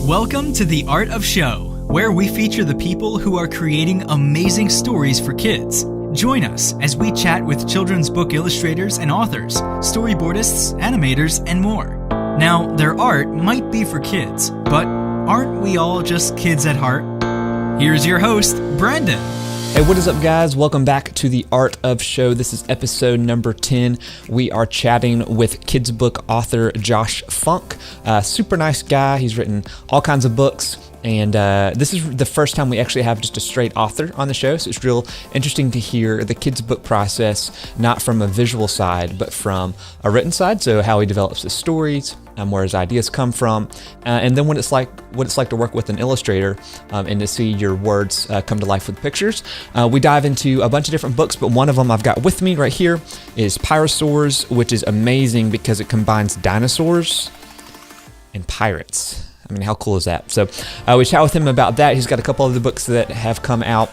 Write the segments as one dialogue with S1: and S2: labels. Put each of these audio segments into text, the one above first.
S1: Welcome to The Art of Show, where we feature the people who are creating amazing stories for kids. Join us as we chat with children's book illustrators and authors, storyboardists, animators, and more. Now, their art might be for kids, but aren't we all just kids at heart? Here's your host, Brandon.
S2: Hey, what is up, guys? Welcome back to The Art of Show. This is episode number 10. We are chatting with kids book author Josh Funk. Super nice guy. He's written all kinds of books. And this is the first time we actually have just a straight author on the show, so it's real interesting to hear the kids' book process, not from a visual side, but from a written side. So how he develops his stories, where his ideas come from, and then what it's like to work with an illustrator and to see your words come to life with pictures. We dive into a bunch of different books, but one of them I've got with me right here is Pyrosaurs, which is amazing because it combines dinosaurs and pirates. I mean, how cool is that? So we chat with him about that. He's got a couple of the books that have come out.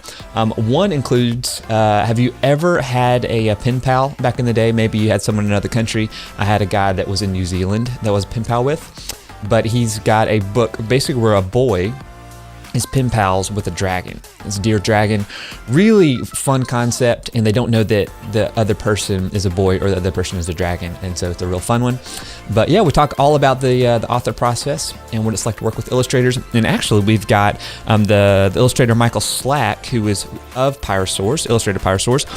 S2: One includes, have you ever had a pen pal back in the day? Maybe you had someone in another country. I had a guy that was in New Zealand that was a pen pal with. But he's got a book basically where a boy is pen pals with a dragon. It's a deer dragon. Really fun concept, and they don't know that the other person is a boy or the other person is a dragon, and so it's a real fun one. But yeah, we talk all about the author process and what it's like to work with illustrators. And actually, we've got the illustrator Michael Slack, who is of Pyrosaurs, Illustrator Pyrosaurs.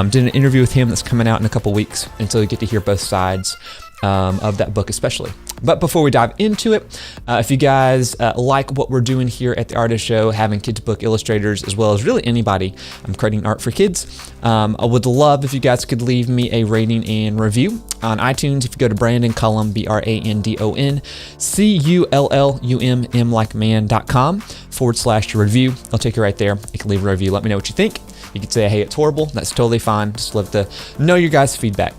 S2: Did an interview with him that's coming out in a couple weeks, and so you get to hear both sides of that book especially. But before we dive into it, if you guys like what we're doing here at the Artist Show, having kids book illustrators as well as really anybody creating art for kids, I would love if you guys could leave me a rating and review on iTunes. If you go to Brandon Cullum, BrandonCullum like man.com/review, I'll take you right there. You can leave a review. Let me know what you think. You can say, hey, it's horrible. That's totally fine. Just love to know your guys' feedback.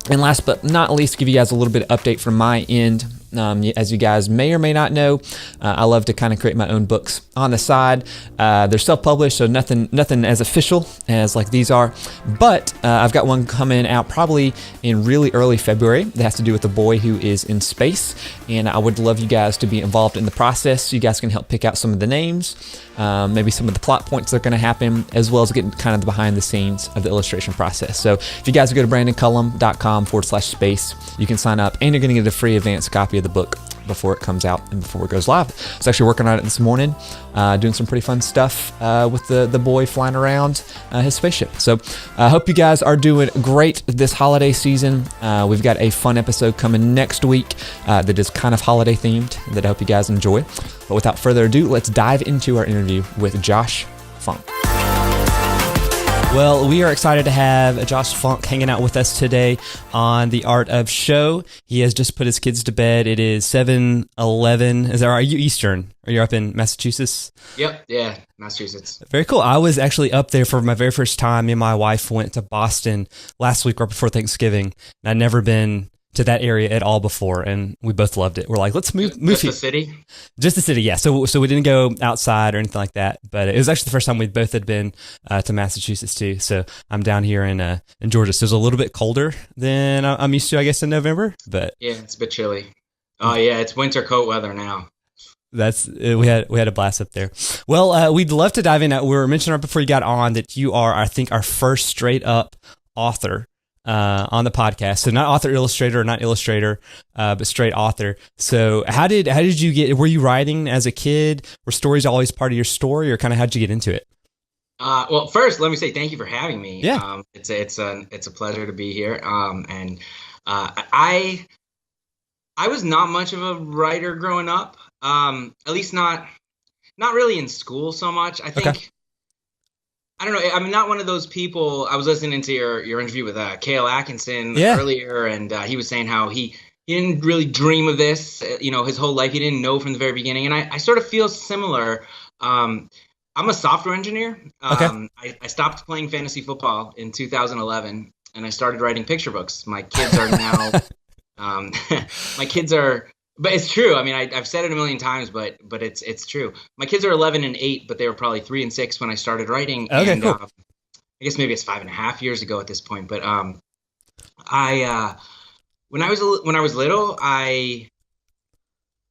S2: And last but not least, give you guys a little bit of update from my end. As you guys may or may not know, I love to kind of create my own books on the side. They're self-published, so nothing as official as like these are. But I've got one coming out probably in really early February that has to do with a boy who is in space. And I would love you guys to be involved in the process. You guys can help pick out some of the names, maybe some of the plot points that are going to happen, as well as getting kind of the behind the scenes of the illustration process. So if you guys go to brandoncullum.com/space, you can sign up, and you're going to get a free advanced copy of the book before it comes out and before it goes live. I was actually working on it this morning, doing some pretty fun stuff with the boy flying around his spaceship. So I hope you guys are doing great this holiday season. We've got a fun episode coming next week that is kind of holiday themed that I hope you guys enjoy. But without further ado, let's dive into our interview with Josh Funk. Well, we are excited to have Josh Funk hanging out with us today on The Art of Show. He has just put his kids to bed. It is 7:11. Is that right? Are you Eastern? Are you up in Massachusetts?
S3: Yep. Yeah. Massachusetts.
S2: Very cool. I was actually up there for my very first time. Me and my wife went to Boston last week right before Thanksgiving. And I'd never been to that area at all before, and we both loved it. We're like, let's move
S3: Just
S2: here.
S3: the city?
S2: Just the city, yeah. So we didn't go outside or anything like that, but it was actually the first time we both had been to Massachusetts too. So I'm down here in Georgia, so it's a little bit colder than I'm used to, I guess, in November. But
S3: yeah, it's a bit chilly. Oh yeah, it's winter coat weather now.
S2: We had a blast up there. Well, we'd love to dive in. We were mentioning right before you got on that you are, I think, our first straight up author on the podcast. So not author illustrator, not illustrator, but straight author. So how did you were you writing as a kid? Were stories always part of your story, or kind of how'd you get into it?
S3: Well, first, let me say thank you for having me.
S2: Yeah.
S3: It's a pleasure to be here. And I was not much of a writer growing up. At least not really in school so much. I think. Okay. I don't know. I'm not one of those people. I was listening to your interview with Cale Atkinson earlier, and he was saying how he didn't really dream of this, his whole life. He didn't know from the very beginning. And I sort of feel similar. I'm a software engineer.
S2: Okay.
S3: I stopped playing fantasy football in 2011, and I started writing picture books. My kids are now, but it's true. I mean, I've said it a million times, but it's true. My kids are 11 and 8, but they were probably 3 and 6 when I started writing.
S2: Okay,
S3: and
S2: cool.
S3: I guess maybe it's 5.5 years ago at this point. But when I was little, I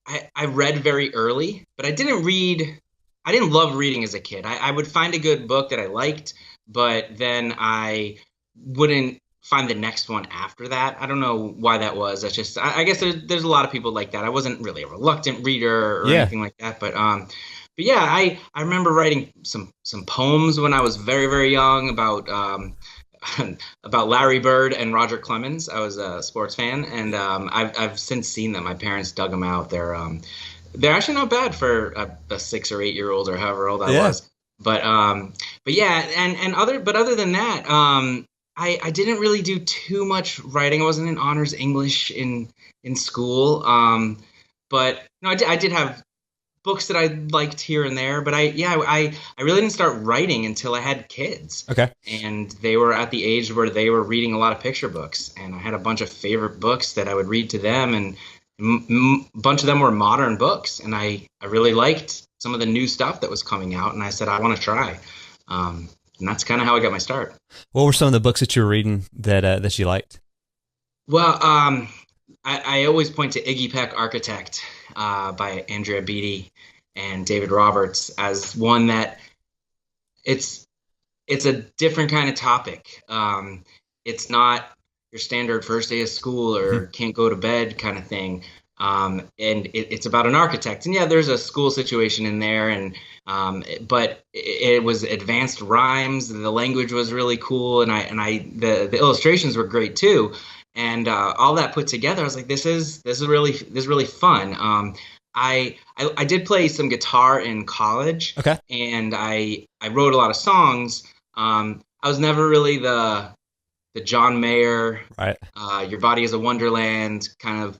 S3: I read very early, but I didn't read. I didn't love reading as a kid. I would find a good book that I liked, but then I wouldn't find the next one after that. I don't know why that was. That's just I guess there's a lot of people like that. I wasn't really a reluctant reader or
S2: Yeah.
S3: anything like that, but yeah, I remember writing some poems when I was very very young about about Larry Bird and Roger Clemens. I was a sports fan, and I've since seen them. My parents dug them out. They're actually not bad for a 6 or 8 year old or however old I
S2: Yeah.
S3: was. But but yeah, other than that, I didn't really do too much writing. I wasn't in honors English in school. But no, I did have books that I liked here and there, but I really didn't start writing until I had kids.
S2: Okay.
S3: And they were at the age where they were reading a lot of picture books, and I had a bunch of favorite books that I would read to them, and a bunch of them were modern books, and I really liked some of the new stuff that was coming out, and I said I want to try. And that's kind of how I got my start.
S2: What were some of the books that you were reading that you liked?
S3: Well, I always point to Iggy Peck Architect by Andrea Beatty and David Roberts as one that it's it's a different kind of topic. It's not your standard first day of school or can't go to bed kind of thing. And it's about an architect. And yeah, there's a school situation in there, and but it was advanced rhymes. The language was really cool, and the illustrations were great too. And all that put together, I was like, this is really fun. I did play some guitar in college,
S2: Okay.
S3: and I wrote a lot of songs. I was never really the John Mayer,
S2: Right.
S3: Your Body is a Wonderland kind of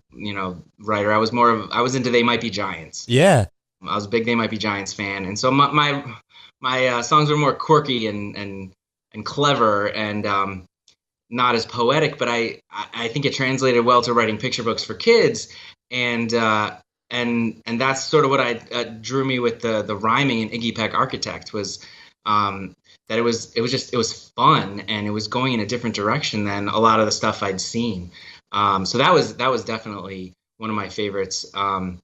S3: writer. I was into They Might Be Giants.
S2: Yeah.
S3: I was a big They Might Be Giants fan, and so my songs were more quirky and clever and not as poetic, but I think it translated well to writing picture books for kids, and that's sort of what I drew me with the rhyming in Iggy Peck Architect was that it was fun, and it was going in a different direction than a lot of the stuff I'd seen. So that was definitely one of my favorites. And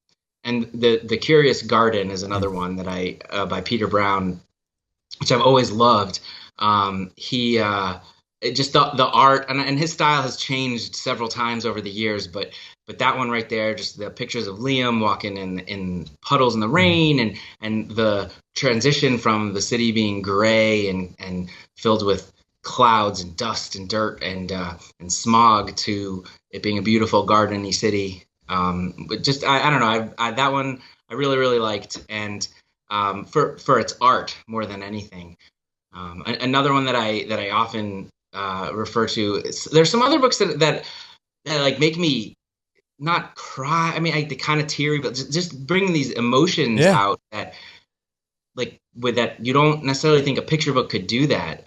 S3: the Curious Garden is another one that I by Peter Brown, which I've always loved. He just the art and his style has changed several times over the years, but that one right there, just the pictures of Liam walking in puddles in the rain, and the transition from the city being gray and filled with clouds and dust and dirt and smog to it being a beautiful gardeny city. But just I don't know, that one I really really liked, and for its art more than anything. Another one that I often refer to. There's some other books that like make me not cry. I mean, they kind of teary, but just bring these emotions out that, like, with that you don't necessarily think a picture book could do that.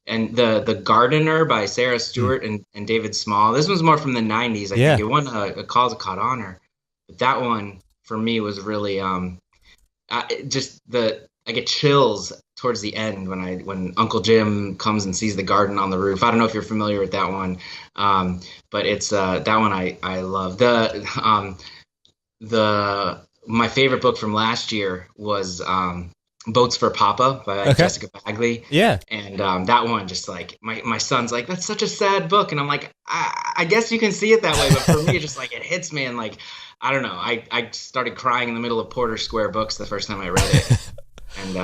S3: And the Gardener by Sarah Stewart and David Small. This one's more from the '90s. I think it won a Caldecott honor, but that one for me was really I get chills towards the end when Uncle Jim comes and sees the garden on the roof. I don't know if you're familiar with that one, but it's that one I love. My favorite book from last year was Boats for Papa by Jessica Bagley.
S2: Yeah.
S3: And that one, just like my son's like, that's such a sad book, and I'm like, I guess you can see it that way, but for me, just like it hits me, and like I don't know, I started crying in the middle of Porter Square Books the first time I read it. And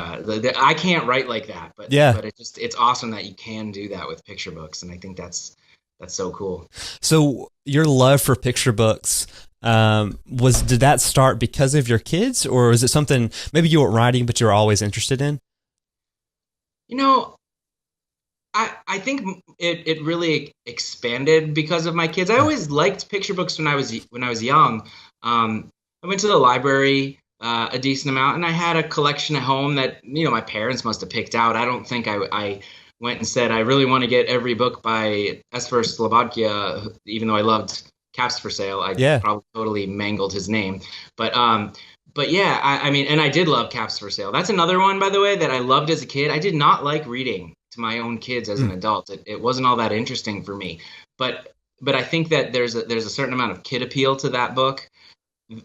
S3: I can't write like that, but it's awesome that you can do that with picture books, and I think that's so cool.
S2: So your love for picture books did that start because of your kids, or is it something maybe you weren't writing but you were always interested in?
S3: I think it really expanded because of my kids. I always liked picture books when I was young. I went to the library a decent amount, and I had a collection at home that my parents must have picked out. I don't think I went and said I really want to get every book by Esper Slobodka, even though I loved Caps for Sale. I probably totally mangled his name, but yeah, I mean, and I did love Caps for Sale. That's another one, by the way, that I loved as a kid. I did not like reading to my own kids as an adult. It wasn't all that interesting for me, but I think that there's a certain amount of kid appeal to that book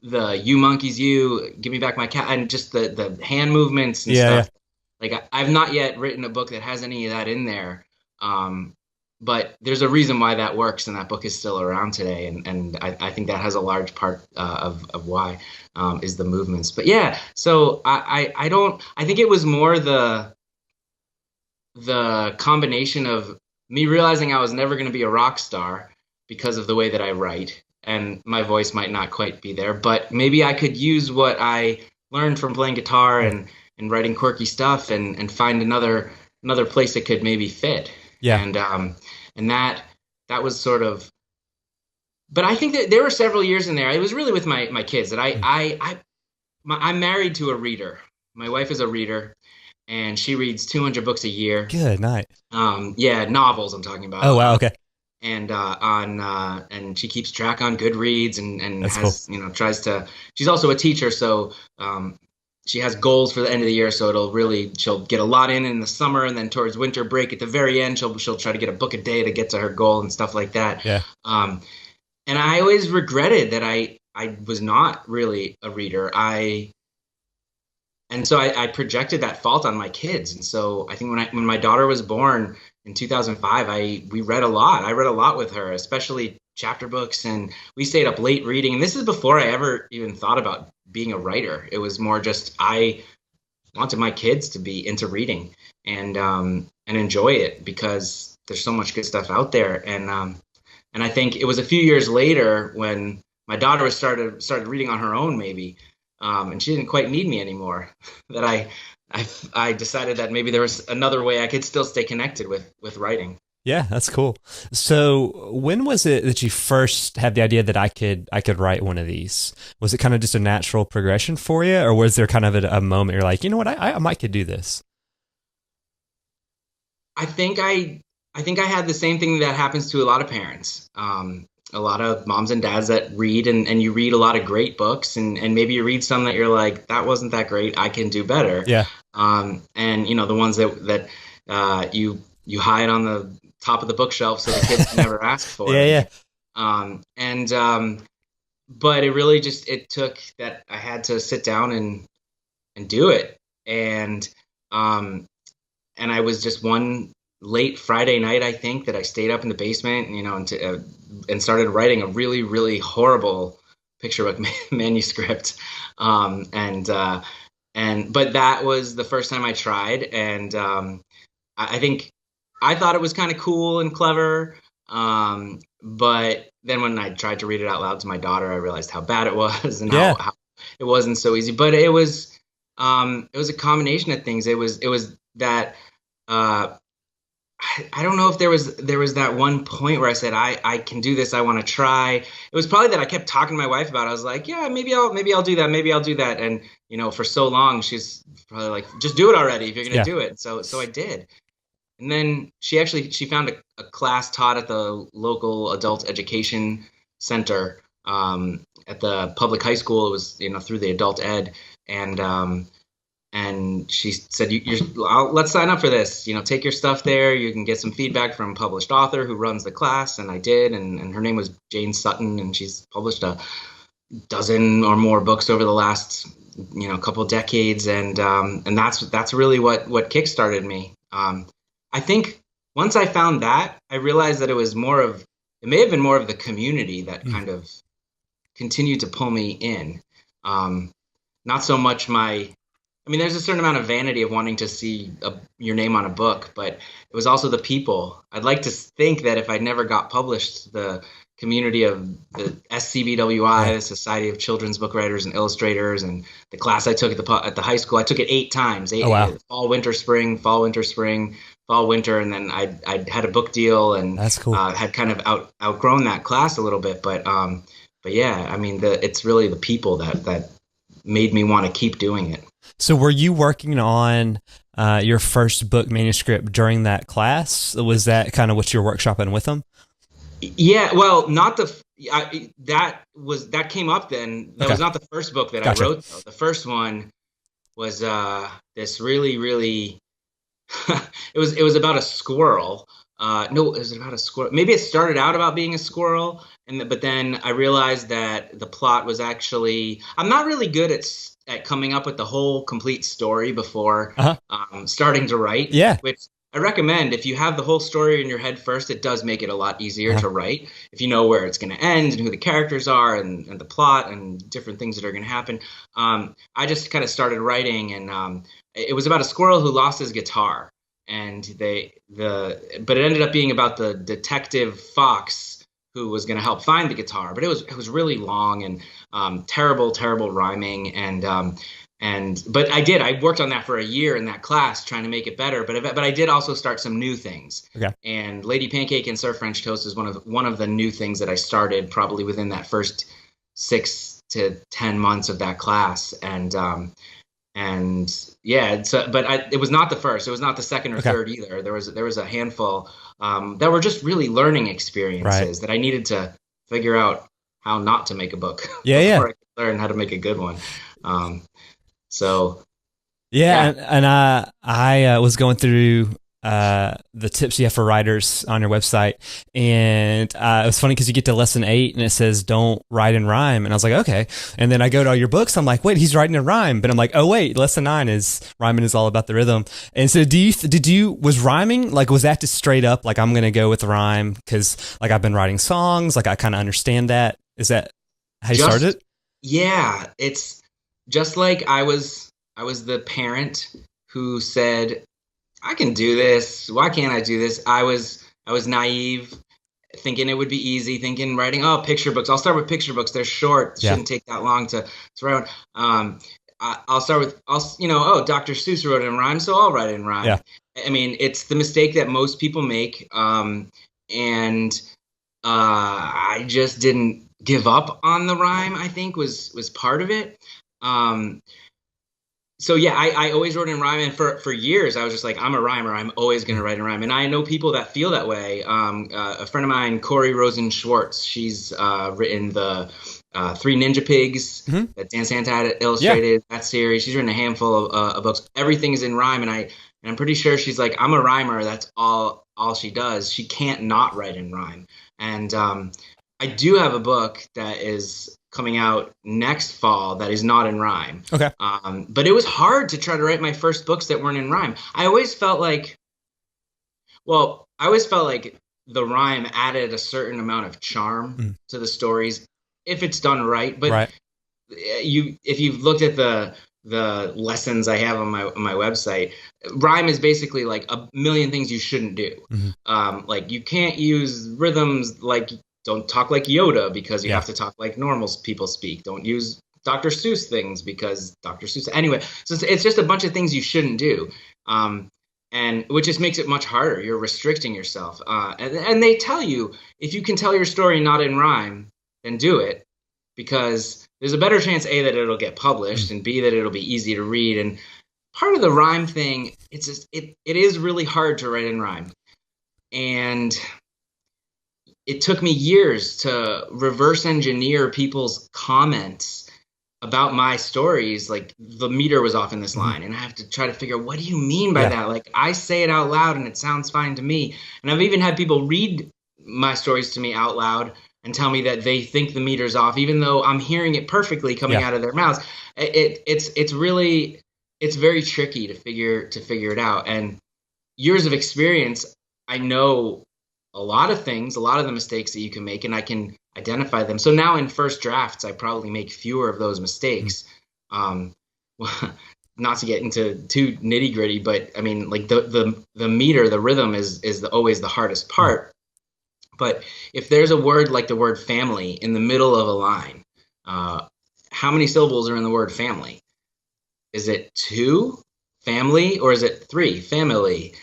S3: the "You monkeys, you give me back my cat," and just the hand movements and
S2: Yeah, yeah.
S3: stuff. Like I've not yet written a book that has any of that in there. But there's a reason why that works, and that book is still around today. And I think that has a large part of why is the movements. But yeah, so I don't. I think it was more the combination of me realizing I was never going to be a rock star because of the way that I write, and my voice might not quite be there, but maybe I could use what I learned from playing guitar and writing quirky stuff and find another place it could maybe fit.
S2: Yeah.
S3: And that was sort of, but I think that there were several years in there. It was really with my kids that I'm married to a reader. My wife is a reader, and she reads 200 books a year.
S2: Good night.
S3: Yeah, novels I'm talking about.
S2: Oh, wow. Okay.
S3: And and she keeps track on Goodreads and
S2: That's
S3: has
S2: cool.
S3: tries to. She's also a teacher, so she has goals for the end of the year. So she'll get a lot in the summer, and then towards winter break at the very end, she'll try to get a book a day to get to her goal and stuff like that.
S2: Yeah.
S3: And I always regretted that I was not really a reader. And so I projected that fault on my kids. And so I think when my daughter was born in 2005, we read a lot. I read a lot with her, especially chapter books, and we stayed up late reading. And this is before I ever even thought about being a writer. It was more just I wanted my kids to be into reading and enjoy it because there's so much good stuff out there. And I think it was a few years later when my daughter started reading on her own, maybe. And she didn't quite need me anymore, that I decided that maybe there was another way I could still stay connected with writing.
S2: Yeah, that's cool. So when was it that you first had the idea that I could write one of these? Was it kind of just a natural progression for you, or was there kind of a moment you're like, you know what, I might could do this?
S3: I think I had the same thing that happens to a lot of parents. A lot of moms and dads that read and you read a lot of great books and maybe you read some that you're like, that wasn't that great. I can do better.
S2: Yeah.
S3: And the ones that you hide on the top of the bookshelf so the kids can never ask for
S2: Yeah,
S3: it.
S2: yeah.
S3: But it really it took that I had to sit down and do it. And I was just one late Friday night, I think, that I stayed up in the basement, and started writing a really, really horrible picture book manuscript. But that was the first time I tried, and I think I thought it was kind of cool and clever. But then when I tried to read it out loud to my daughter, I realized how bad it was and how it wasn't so easy. But it was a combination of things. It was that. I don't know if there was that one point where I said I can do this. I want to try. It was probably that I kept talking to my wife about it. I was like, yeah, maybe I'll do that. Maybe I'll do that. And for so long, she's probably like, just do it already if you're gonna do it. So I did. And then she found a class taught at the local adult education center at the public high school. It was through the adult ed and she said, let's sign up for this. Take your stuff there. You can get some feedback from a published author who runs the class. And I did. And her name was Jane Sutton. And she's published a dozen or more books over the last, couple of decades. And that's really what kickstarted me. I think once I found that, I realized that it may have been more of the community that kind of continued to pull me in. Not so much there's a certain amount of vanity of wanting to see your name on a book, but it was also the people. I'd like to think that if I never got published, the community of the SCBWI, the Society of Children's Book Writers and Illustrators, and the class I took at the high school, I took it 8 times. Fall, winter, spring, fall, winter, spring, fall, winter, and then I had a book deal and
S2: that's cool.
S3: Had kind of outgrown that class a little bit, but yeah, it's really the people that made me want to keep doing it.
S2: So were you working on your first book manuscript during that class? Was that kind of what you were workshopping with them?
S3: Yeah, well, not that came up then. That was not the first book that
S2: Gotcha.
S3: I wrote, though. The first one was this really, really it was about a squirrel No, it was about a squirrel. Maybe it started out about being a squirrel, but then I realized that the plot was actually. I'm not really good at coming up with the whole complete story before
S2: Uh-huh.
S3: starting to write.
S2: Yeah.
S3: Which I recommend. If you have the whole story in your head first, it does make it a lot easier
S2: Uh-huh.
S3: to write. If you know where it's going to end and who the characters are and the plot and different things that are going to happen. I just kind of started writing, and it was about a squirrel who lost his guitar, and but it ended up being about the detective fox who was going to help find the guitar. But it was really long and terrible rhyming, and but I worked on that for a year in that class trying to make it better. But I did also start some new things.
S2: Okay.
S3: And Lady Pancake and Sir French Toast is one of the new things that I started probably within that first 6 to 10 months of that class. And yeah, it was not the first. It was not the second or third either. There was a handful that were just really learning experiences that I needed to figure out how not to make a book before I could learn how to make a good one. So
S2: yeah. And I was going through the tips you have for writers on your website, and it was funny because you get to lesson 8 and it says don't write in rhyme, and I was like, okay. And then I go to all your books, I'm like, wait, he's writing in rhyme, but I'm like, oh wait, lesson 9 is rhyming is all about the rhythm. And so was rhyming, like, was that just straight up like I'm gonna go with rhyme because like I've been writing songs, like I kind of understand that? Is that how you started?
S3: Yeah, it's just like I was the parent who said, I can do this. Why can't I do this? I was naive, thinking it would be easy, thinking writing, picture books. I'll start with picture books. They're short. Shouldn't take that long to write. I'll start with, Dr. Seuss wrote it in rhyme, so I'll write it in rhyme.
S2: Yeah.
S3: I mean, it's the mistake that most people make. And I just didn't give up on the rhyme, I think was part of it. So yeah, I always wrote in rhyme, and for years I was just like, I'm a rhymer. I'm always going to write in rhyme, and I know people that feel that way. A friend of mine, Corey Rosen Schwartz, she's written the Three Ninja Pigs that Dan Santa had illustrated, that series. She's written a handful of books. Everything is in rhyme, and I'm pretty sure she's like, I'm a rhymer. That's all she does. She can't not write in rhyme, and I do have a book that is coming out next fall that is not in rhyme.
S2: Okay.
S3: But it was hard to try to write my first books that weren't in rhyme. I always felt like the rhyme added a certain amount of charm to the stories if it's done right. But if you've looked at the lessons I have on my website, rhyme is basically like a million things you shouldn't do. Like you can't use rhythms like, don't talk like Yoda because you have to talk like normal people speak. Don't use Dr. Seuss things because Dr. Seuss. Anyway, so it's just a bunch of things you shouldn't do, and which just makes it much harder. You're restricting yourself. And they tell you, if you can tell your story not in rhyme, then do it, because there's a better chance, A, that it'll get published, and B, that it'll be easy to read. And part of the rhyme thing, it is really hard to write in rhyme. And it took me years to reverse engineer people's comments about my stories. Like, the meter was off in this line, and I have to try to figure out, what do you mean by that? Like, I say it out loud and it sounds fine to me. And I've even had people read my stories to me out loud and tell me that they think the meter's off, even though I'm hearing it perfectly coming out of their mouths. It's very tricky to figure it out. And years of experience, I know a lot of things, a lot of the mistakes that you can make, and I can identify them. So now in first drafts, I probably make fewer of those mistakes. Not to get into too nitty gritty, but I mean, like the meter, the rhythm is always the hardest part. But if there's a word like the word family in the middle of a line, how many syllables are in the word family? Is it 2, family, or is it 3, family?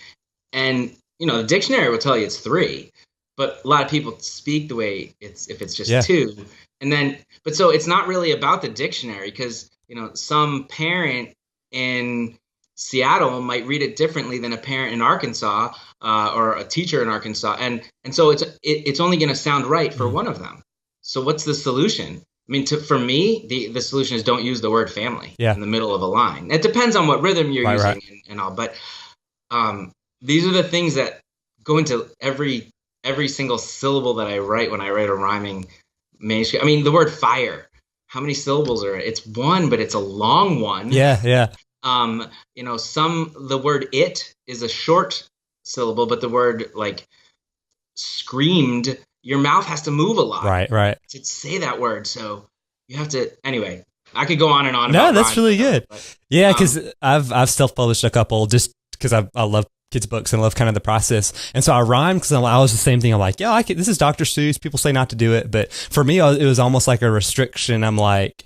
S3: And the dictionary will tell you it's 3, but a lot of people speak the way if it's just 2. And then, but so it's not really about the dictionary, because, some parent in Seattle might read it differently than a parent in Arkansas, or a teacher in Arkansas. And so it's only going to sound right for one of them. So what's the solution? I mean, for me, the solution is don't use the word family in the middle of a line. It depends on what rhythm you're using and all, but, these are the things that go into every single syllable that I write when I write a rhyming manuscript. I mean, the word fire, how many syllables are it? It's one, but it's a long one.
S4: Yeah, yeah.
S3: The word it is a short syllable, but the word like screamed, your mouth has to move a lot.
S4: Right.
S3: To say that word. So you have to, anyway, I could go on and on.
S4: No,
S3: about
S4: that's
S3: rhymes,
S4: really good.
S3: but,
S4: yeah, because I've self-published a couple just because I love kids' books and I love kind of the process. And so I rhymed because I was the same thing. I'm like, yeah, this is Dr. Seuss. People say not to do it. But for me, it was almost like a restriction. I'm like,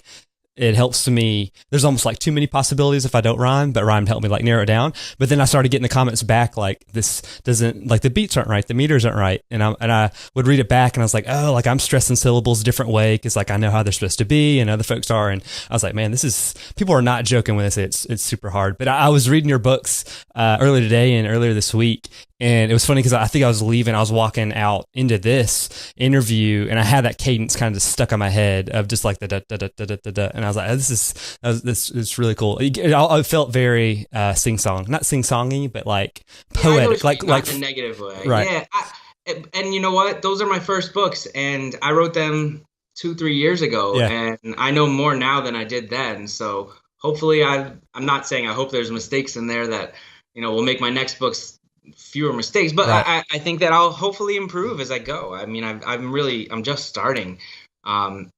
S4: it helps me. There's almost like too many possibilities if I don't rhyme, but rhyme helped me like narrow it down. But then I started getting the comments back like this doesn't, like the beats aren't right, the meters aren't right, and I would read it back and I was like, oh, like I'm stressing syllables a different way because like I know how they're supposed to be and other folks are, and I was like, man, people are not joking when they say it's super hard. But I was reading your books earlier today and earlier this week. And it was funny because I think I was walking out into this interview and I had that cadence kind of stuck on my head of just like the da da da da da da da. And I was like, this is really cool. It felt very sing-song, not sing-songy, but like poetic, like
S3: in a negative way.
S4: Right.
S3: Yeah. And you know what? Those are my first books and I wrote them 2-3 years ago.
S4: Yeah.
S3: And I know more now than I did then. So hopefully I'm not saying I hope there's mistakes in there that, will make my next books fewer mistakes, but
S4: right.
S3: I think that I'll hopefully improve as I go. I mean, I'm just starting. So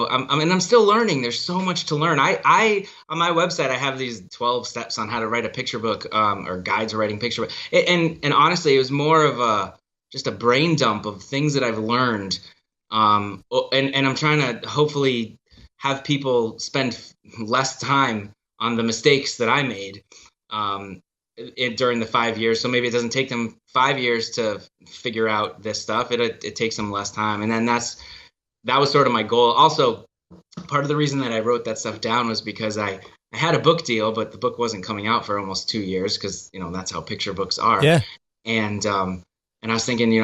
S3: I'm still learning. There's so much to learn. I on my website, I have these 12 steps on how to write a picture book, or guides to writing picture book. And honestly, it was more of just a brain dump of things that I've learned. And I'm trying to hopefully have people spend less time on the mistakes that I made during the 5 years. So maybe it doesn't take them 5 years to figure out this stuff. It takes them less time. And then that was sort of my goal. Also, part of the reason that I wrote that stuff down was because I had a book deal, but the book wasn't coming out for almost 2 years because, that's how picture books are.
S4: Yeah.
S3: And I was thinking,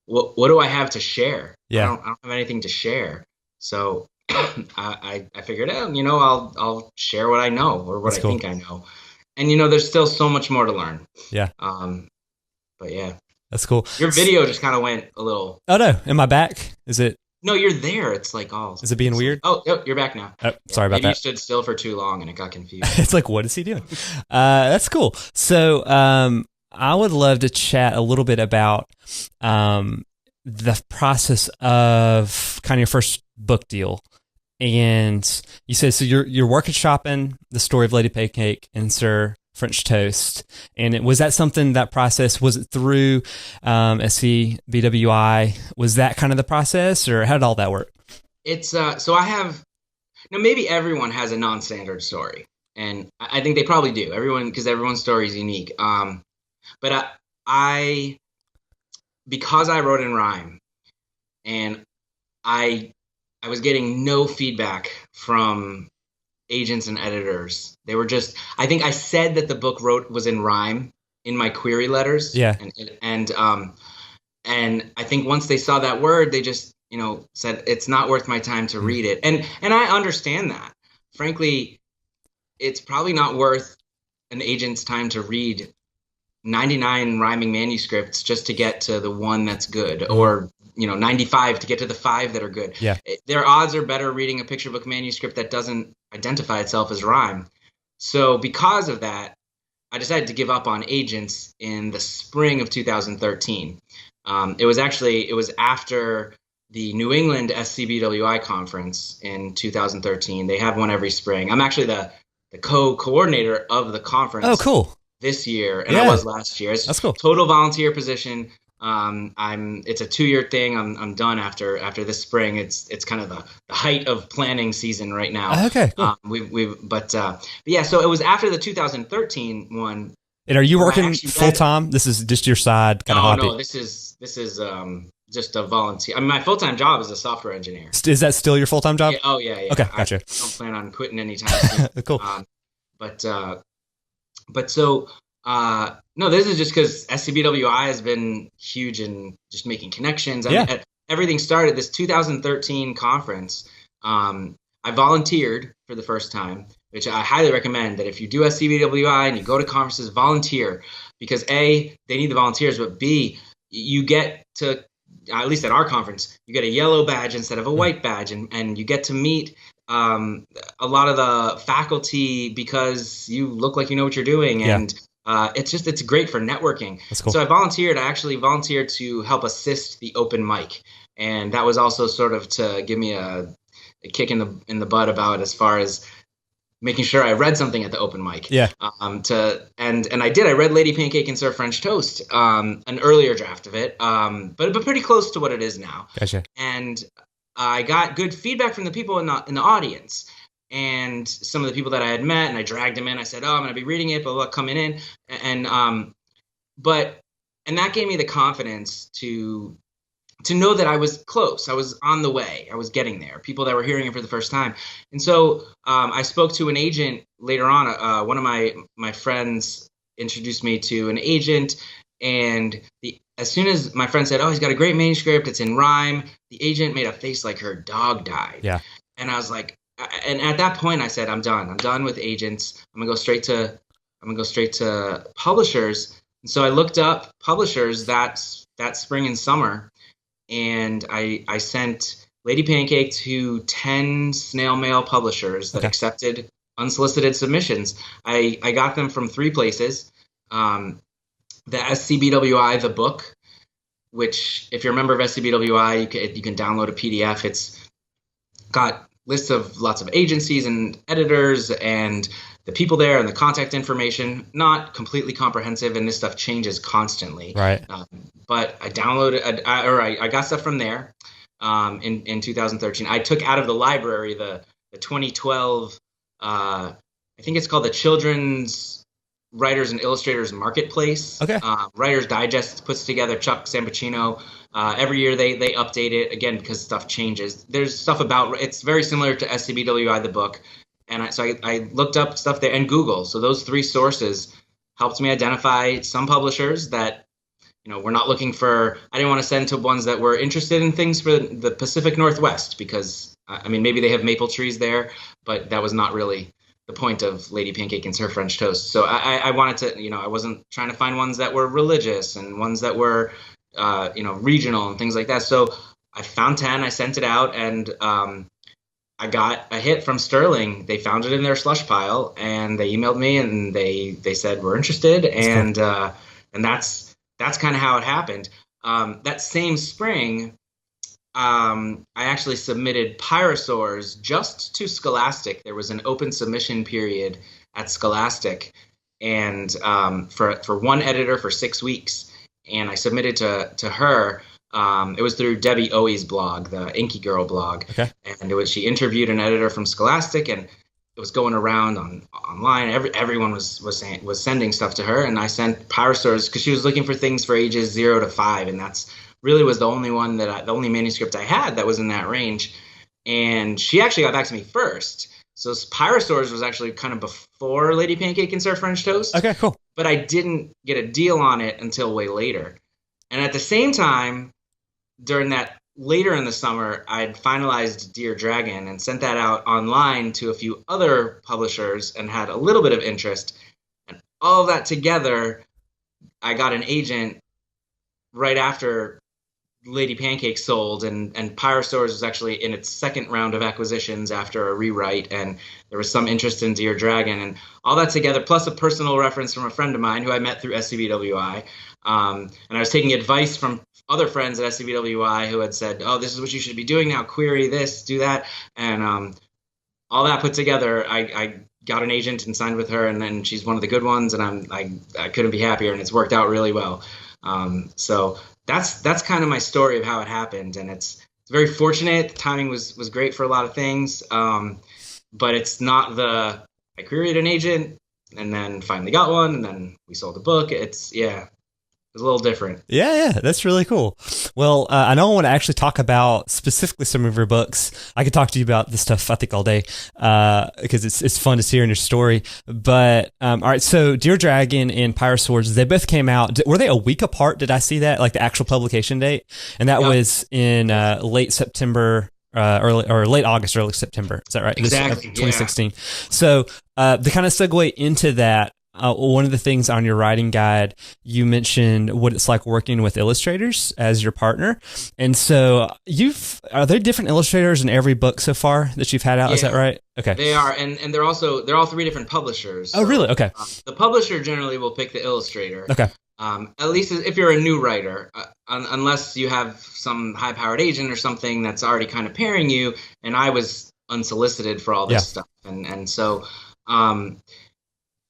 S3: what do I have to share?
S4: Yeah.
S3: I don't have anything to share. So I figured out, I'll share what I know or what I think I know. And, there's still so much more to learn.
S4: Yeah.
S3: But yeah.
S4: That's cool.
S3: Your video just kind of went a little.
S4: Oh, no. Am I back? Is it?
S3: No, you're there. It's like all.
S4: Is it being weird?
S3: Oh, you're back now.
S4: Oh, sorry about that.
S3: Maybe you stood still for too long and it got confused.
S4: It's like, what is he doing? That's cool. So I would love to chat a little bit about the process of kind of your first book deal. And you said, so you're working shopping The Story of Lady Pancake and Sir French Toast. And was that something, that process, was it through SCBWI? Was that kind of the process, or how did all that work?
S3: It's so I have, maybe everyone has a non-standard story, and I think they probably do. Because everyone's story is unique. But because I wrote in rhyme, and I was getting no feedback from agents and editors. They were just, I think I said that the book was in rhyme in my query letters.
S4: Yeah.
S3: And I think once they saw that word, they just, said it's not worth my time to read it. And I understand that. Frankly, it's probably not worth an agent's time to read 99 rhyming manuscripts just to get to the one that's good, or 95 to get to the 5 that are good.
S4: Yeah.
S3: Their odds are better reading a picture book manuscript that doesn't identify itself as rhyme. So because of that, I decided to give up on agents in the spring of 2013. It was after the New England SCBWI conference in 2013. They have one every spring. I'm actually the co-coordinator of the conference.
S4: Oh, cool.
S3: This year, and I was last year.
S4: That's cool.
S3: Total volunteer position. It's a 2-year thing. I'm done after this spring. It's kind of the height of planning season right now.
S4: Okay, cool.
S3: But yeah, so it was after the 2013 one.
S4: And are you working full time? This is just your side kind of hobby?
S3: No, this is just a volunteer. I mean, my full-time job is a software engineer.
S4: Is that still your full-time job?
S3: Yeah, yeah.
S4: Okay, gotcha.
S3: I don't plan on quitting anytime soon.
S4: Cool.
S3: But so, no, this is just because SCBWI has been huge in just making connections. Everything started this 2013 conference. I volunteered for the first time. which I highly recommend, that if you do SCBWI and you go to conferences, volunteer, because A, they need the volunteers, but B, you get to, at least at our conference, you get a yellow badge instead of a white badge, and you get to meet a lot of the faculty because you look like you know what you're doing, and it's great for networking.
S4: That's cool.
S3: So I actually volunteered to help assist the open mic, and that was also sort of to give me a kick in the butt about as far as making sure I read something at the open mic.
S4: Yeah.
S3: And I did. I read Lady Pancake and Sir French Toast, an earlier draft of it, but pretty close to what it is now.
S4: Gotcha.
S3: And I got good feedback from the people in the audience, and some of the people that I had met, and I dragged them in. I said, "Oh, I'm going to be reading it, blah, blah, coming in," and that gave me the confidence to know that I was close. I was on the way. I was getting there. People that were hearing it for the first time. And so I spoke to an agent later on. One of my friends introduced me to an agent, and as soon as my friend said, "Oh, he's got a great manuscript, it's in rhyme," the agent made a face like her dog died.
S4: Yeah.
S3: And I was like, and at that point I said, I'm done. I'm done with agents. I'm gonna go straight to publishers. And so I looked up publishers that spring and summer, and I sent Lady Pancake to 10 snail mail publishers that accepted unsolicited submissions. I got them from 3 places. The SCBWI, the book, which if you're a member of SCBWI, you can download a PDF. It's got lists of lots of agencies and editors and the people there and the contact information. Not completely comprehensive, and this stuff changes constantly.
S4: Right.
S3: But I downloaded, I got stuff from there in 2013. I took out of the library the 2012, I think it's called the Children's Writers and Illustrators Marketplace.
S4: Okay.
S3: Writers Digest puts together, Chuck Sambucino. Every year they update it, again, because stuff changes. There's stuff about, it's very similar to SCBWI, the book. And I looked up stuff there, and Google. So those 3 sources helped me identify some publishers that, we're not looking for, I didn't want to send to ones that were interested in things for the Pacific Northwest, because, maybe they have maple trees there, but that was not really the point of Lady Pancake and Sir French Toast. So I wanted to, I wasn't trying to find ones that were religious and ones that were, regional and things like that. So I found 10, I sent it out, and I got a hit from Sterling. They found it in their slush pile, and they emailed me, and they said, "We're interested." And cool. And that's kind of how it happened. That same spring, I actually submitted Pyrosaurs just to Scholastic. There was an open submission period at Scholastic, and for one editor for 6 weeks, and I submitted to her. It was through Debbie Oe's blog, the Inky Girl blog, and she interviewed an editor from Scholastic, and it was going around online. Everyone was sending stuff to her, and I sent Pyrosaurs because she was looking for things for ages 0 to 5, and that's really was the only one the only manuscript I had that was in that range. And she actually got back to me first. So Pyrosaurs was actually kind of before Lady Pancake and Sir French Toast.
S4: Okay, cool.
S3: But I didn't get a deal on it until way later. And at the same time, during that later in the summer, I'd finalized Dear Dragon and sent that out online to a few other publishers and had a little bit of interest. And all of that together, I got an agent right after Lady Pancake sold, and Pyrosaurs was actually in its second round of acquisitions after a rewrite, and there was some interest in Dear Dragon, and all that together, plus a personal reference from a friend of mine who I met through SCBWI, and I was taking advice from other friends at SCBWI who had said, "Oh, this is what you should be doing now, query this, do that," and all that put together, I got an agent and signed with her, and then she's one of the good ones, and I couldn't be happier, and it's worked out really well. So that's kind of my story of how it happened, and it's very fortunate. The timing was great for a lot of things, but it's not I queried an agent and then finally got one, and then we sold the book. It's a little different.
S4: Yeah, that's really cool. Well, I know I want to actually talk about specifically some of your books. I could talk to you about this stuff, I think, all day, because it's fun to see in your story. But, all right, so Dear Dragon and Pyrosaurs, they both came out. Were they a week apart? Did I see that, like the actual publication date? And that was in late September early or late August, early September. Is that right?
S3: Exactly.
S4: 2016. So the kind of segue into that. One of the things on your writing guide, you mentioned what it's like working with illustrators as your partner. And so are there different illustrators in every book so far that you've had out?
S3: Yeah,
S4: is that right? Okay.
S3: They are. And they're all three different publishers.
S4: Oh, really? Okay.
S3: The publisher generally will pick the illustrator.
S4: Okay.
S3: At least if you're a new writer, unless you have some high-powered agent or something that's already kind of pairing you. And I was unsolicited for all this stuff. And so,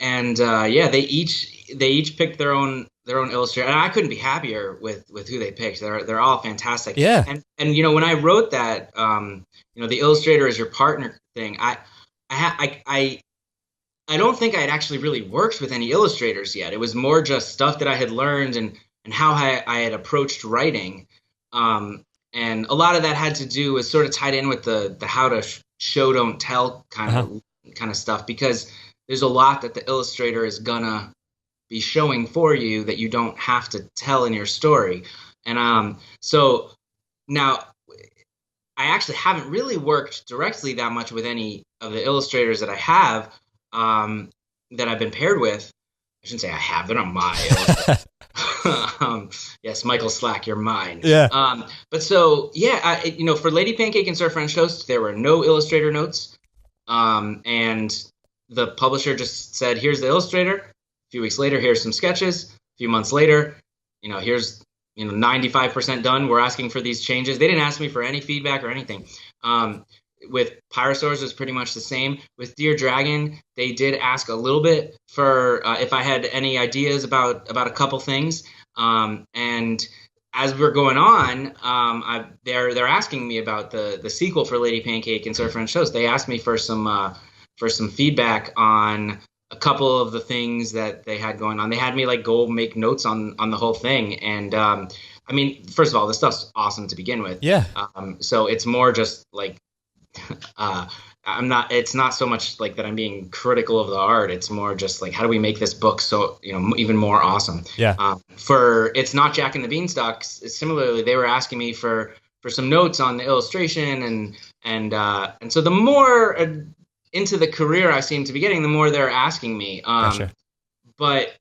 S3: they each picked their own illustrator, and I couldn't be happier with who they picked. They're all fantastic.
S4: Yeah.
S3: And when I wrote that, the illustrator is your partner thing, I don't think I had actually really worked with any illustrators yet. It was more just stuff that I had learned and how I had approached writing. And a lot of that had to do with sort of tied in with the how to show don't tell kind of stuff, because there's a lot that the illustrator is gonna be showing for you that you don't have to tell in your story. And so now I actually haven't really worked directly that much with any of the illustrators that I have that I've been paired with. I shouldn't say I have, they're not my illustrators. Yes, Michael Slack, you're mine.
S4: Yeah.
S3: But so, for Lady Pancake and Sir French Toast, there were no illustrator notes. And the publisher just said, here's the illustrator. A few weeks later, here's some sketches. A few months later, here's 95% done. We're asking for these changes. They didn't ask me for any feedback or anything. With Pyrosaurs, it was pretty much the same. With Dear Dragon, they did ask a little bit for if I had any ideas about a couple things. And as we're going on, they're asking me about the sequel for Lady Pancake and Sir French Toast. They asked me for some feedback on a couple of the things that they had going on. They had me go make notes on the whole thing. And first of all, this stuff's awesome to begin with.
S4: Yeah.
S3: So it's more just it's not so much that I'm being critical of the art. It's more just how do we make this book so, even more awesome?
S4: Yeah.
S3: For It's Not Jack and the Beanstalk, similarly, they were asking me for some notes on the illustration and so the more into the career I seem to be getting, the more they're asking me.
S4: Gotcha.
S3: But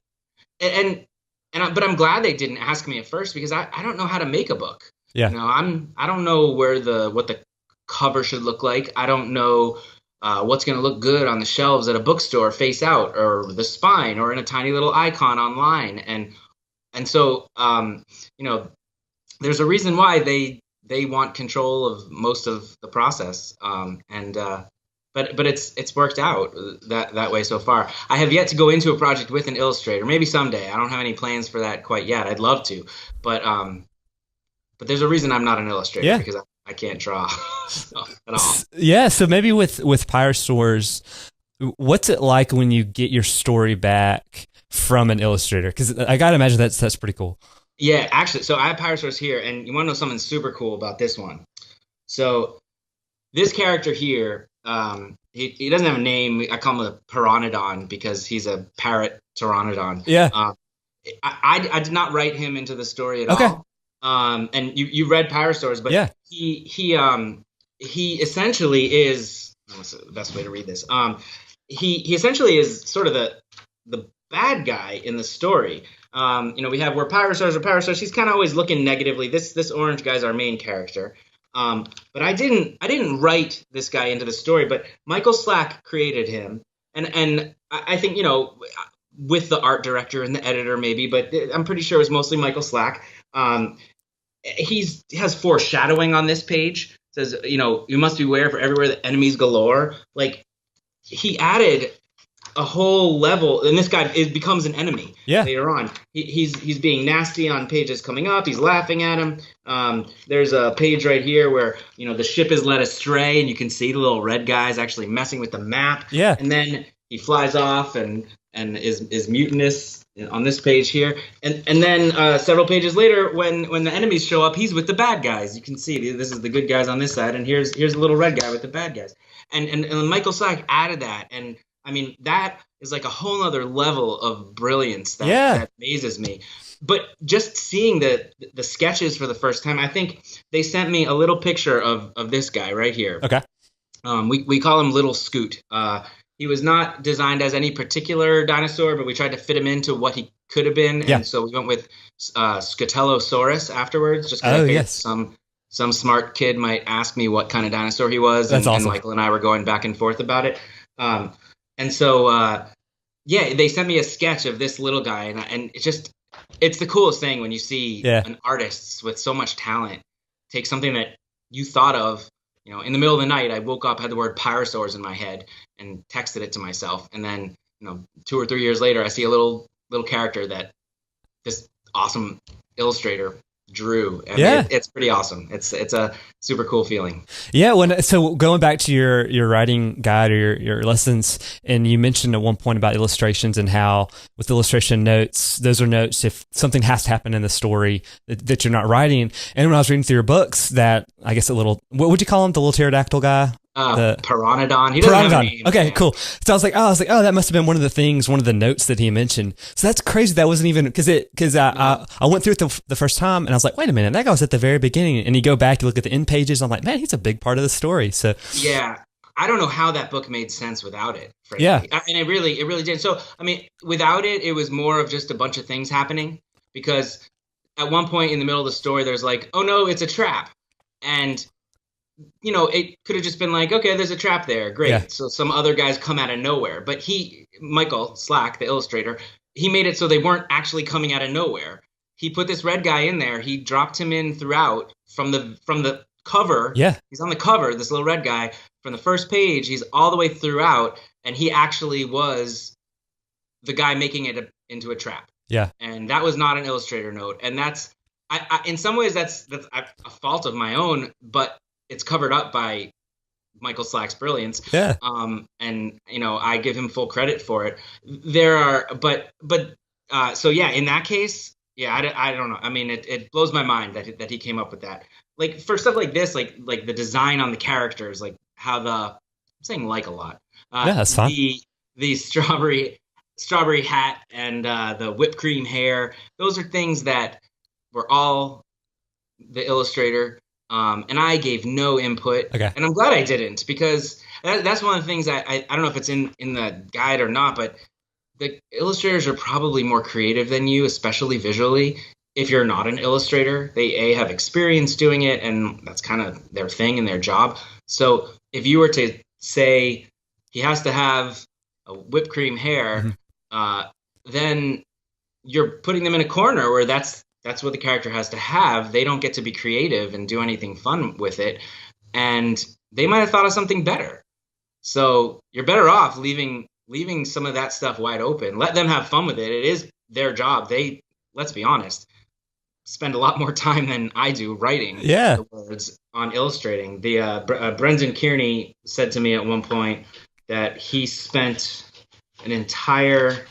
S3: I'm glad they didn't ask me at first, because I don't know how to make a book.
S4: Yeah.
S3: I don't know what the cover should look like. I don't know what's going to look good on the shelves at a bookstore face out, or the spine, or in a tiny little icon online. And so there's a reason why they want control of most of the process. But it's worked out that way so far. I have yet to go into a project with an illustrator. Maybe someday. I don't have any plans for that quite yet. I'd love to, but there's a reason I'm not an illustrator, because I can't draw at all.
S4: Yeah. So maybe with Pyrosaurs, what's it like when you get your story back from an illustrator? Because I gotta imagine that's pretty cool.
S3: Yeah, actually. So I have Pyrosaurs here, and you want to know something super cool about this one? So this character here. He doesn't have a name. I call him a Pteranodon because he's a parrot pteranodon. Yeah. I did not write him into the story at all. And you read Pyrosaurs, but he essentially is, what's the best way to read this? He essentially is sort of the bad guy in the story. We have where Pyrosaurs. He's kind of always looking negatively. This orange guy's our main character. But I didn't write this guy into the story, but Michael Slack created him. And I think, with the art director and the editor maybe, but I'm pretty sure it was mostly Michael Slack. He has foreshadowing on this page. It says, you must beware for everywhere the enemies galore. He added a whole level, and this guy becomes an enemy later on. He's being nasty on pages coming up. He's laughing at him. There's a page right here where the ship is led astray, and you can see the little red guys actually messing with the map. Yeah. And then he flies off and is mutinous on this page here. And then several pages later, when the enemies show up, he's with the bad guys. You can see this is the good guys on this side, and here's a little red guy with the bad guys. And Michael Slack added that, and I mean, that is like a whole other level of brilliance that amazes me. But just seeing the sketches for the first time, I think they sent me a little picture of this guy right here.
S4: Okay.
S3: We call him Little Scoot. He was not designed as any particular dinosaur, but we tried to fit him into what he could have been, and so we went with Scutellosaurus afterwards. Just because I figured some smart kid might ask me what kind of dinosaur he was, and Michael and I were going back and forth about it. And so they sent me a sketch of this little guy, and it's the coolest thing when you see an artist with so much talent take something that you thought of. You know, in the middle of the night, I woke up, had the word pyrosaurs in my head, and texted it to myself. And then, 2 or 3 years later, I see a little character that this awesome illustrator drew, and it's pretty awesome. It's a super cool feeling.
S4: Yeah. So going back to your writing guide or your lessons, and you mentioned at one point about illustrations and how with illustration notes, those are notes if something has to happen in the story that you're not writing. And when I was reading through your books, that I guess what would you call him? The little pterodactyl guy?
S3: The Pteranodon. He doesn't have a name.
S4: Okay, cool. So I was like, oh, that must have been one of the notes that he mentioned. So that's crazy. That wasn't even because I went through it the first time and I was like, wait a minute, that guy was at the very beginning. And you go back, you look at the end pages. I'm like, man, he's a big part of the story. So
S3: yeah, I don't know how that book made sense without it. Frankly.
S4: Yeah,
S3: and it really did. So I mean, without it, it was more of just a bunch of things happening because at one point in the middle of the story, there's like, oh no, it's a trap, and it could have just been like, okay, there's a trap there. Great. Yeah. So some other guys come out of nowhere. But Michael Slack, the illustrator, he made it so they weren't actually coming out of nowhere. He put this red guy in there. He dropped him in throughout from the cover.
S4: Yeah.
S3: He's on the cover, this little red guy. From the first page, he's all the way throughout. And he actually was the guy making it into a trap.
S4: Yeah.
S3: And that was not an illustrator note. And that's, in some ways, that's a fault of my own, but it's covered up by Michael Slack's brilliance.
S4: Yeah.
S3: And I give him full credit for it. There are, so yeah, in that case, yeah, I don't know. I mean, it blows my mind that he came up with that. Like for stuff like this, like the design on the characters, like how I'm saying like a lot.
S4: Yeah, that's fine.
S3: The strawberry hat and the whipped cream hair. Those are things that were all the illustrator. And I gave no input,
S4: okay.
S3: And I'm glad I didn't because that's one of the things I don't know if it's in the guide or not, but the illustrators are probably more creative than you, especially visually. If you're not an illustrator, they have experience doing it, and that's kind of their thing and their job. So if you were to say he has to have a whipped cream hair, then you're putting them in a corner where that's what the character has to have. They don't get to be creative and do anything fun with it. And they might have thought of something better. So you're better off leaving some of that stuff wide open. Let them have fun with it. It is their job. They, let's be honest, spend a lot more time than I do writing the words on illustrating. Brendan Kearney said to me at one point that he spent an entire...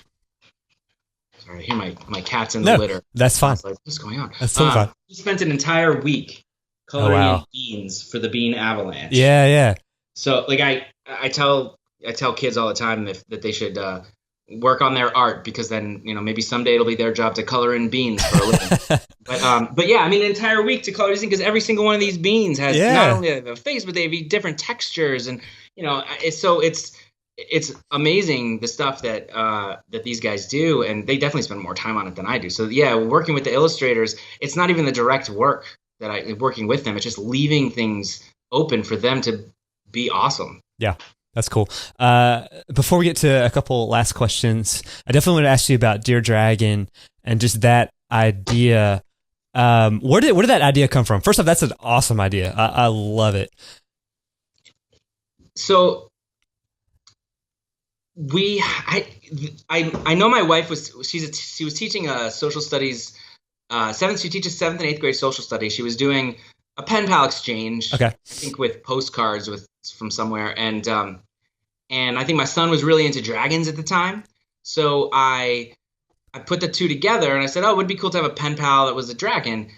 S3: Sorry, I hear my cat's in the litter.
S4: That's fine.
S3: I was like, what's going on?
S4: That's so fine.
S3: He spent an entire week coloring in beans for the bean avalanche.
S4: Yeah.
S3: So, like, I tell kids all the time that they should work on their art because then maybe someday it'll be their job to color in beans for a living. But yeah, I mean, an entire week to color these things because every single one of these beans has not only a face, but they have different textures, and it's amazing the stuff that these guys do, and they definitely spend more time on it than I do. So yeah, working with the illustrators, it's not even the direct work that I'm working with them. It's just leaving things open for them to be awesome.
S4: Yeah, that's cool. Before we get to a couple last questions, I definitely want to ask you about Dear Dragon and just that idea. Where did that idea come from? First off, that's an awesome idea. I love it.
S3: So I know my wife she was teaching social studies. She teaches 7th and 8th grade social studies. She was doing a pen pal exchange.
S4: Okay.
S3: I think with postcards from somewhere, and I think my son was really into dragons at the time. So I put the two together and I said, oh, it would be cool to have a pen pal that was a dragon.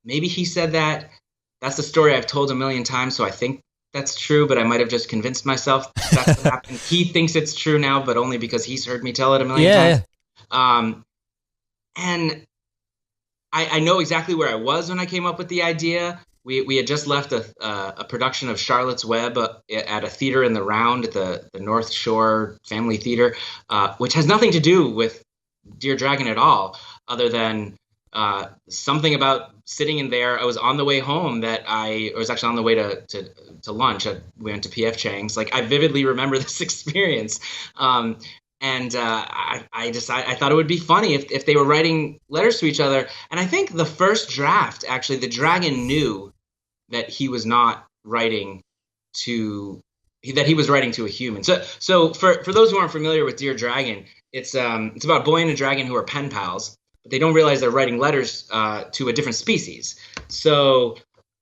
S3: Maybe he said that. That's the story I've told a million times, so I think that's true, but I might have just convinced myself that's what happened. He thinks it's true now, but only because he's heard me tell it a million times. And I know exactly where I was when I came up with the idea. We had just left a production of Charlotte's Web at a theater in the Round at the North Shore Family Theater, which has nothing to do with Dear Dragon at all, other than something about sitting in there. I was on the way home I was actually on the way to lunch. We went to P.F. Chang's. Like, I vividly remember this experience. And I decided, I thought it would be funny if they were writing letters to each other. And I think the first draft, actually, the dragon knew that he was not writing that he was writing to a human. So for those who aren't familiar with Dear Dragon, it's about a boy and a dragon who are pen pals, but they don't realize they're writing letters to a different species. So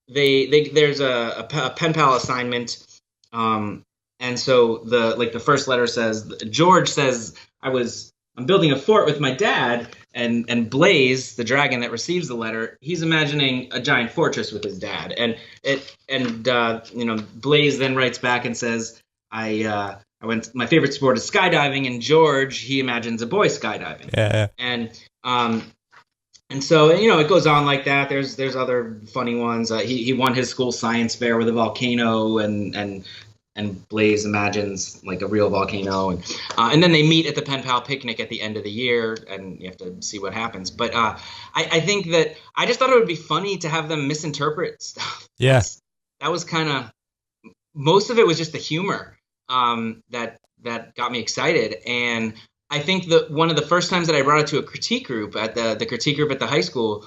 S3: there's a pen pal assignment. And so the first letter says, George says, I'm building a fort with my dad, and Blaze, the dragon that receives the letter, he's imagining a giant fortress with his dad. And Blaze then writes back and says, my favorite sport is skydiving, and George, he imagines a boy skydiving.
S4: Yeah.
S3: And so, it goes on like that. There's other funny ones. He won his school science fair with a volcano, and Blaze imagines like a real volcano, and then they meet at the pen pal picnic at the end of the year, and you have to see what happens. But I think that I just thought it would be funny to have them misinterpret stuff.
S4: Yeah,
S3: that was kind of, most of it was just the humor that got me excited. And I think that one of the first times that I brought it to a critique group at the critique group at the high school,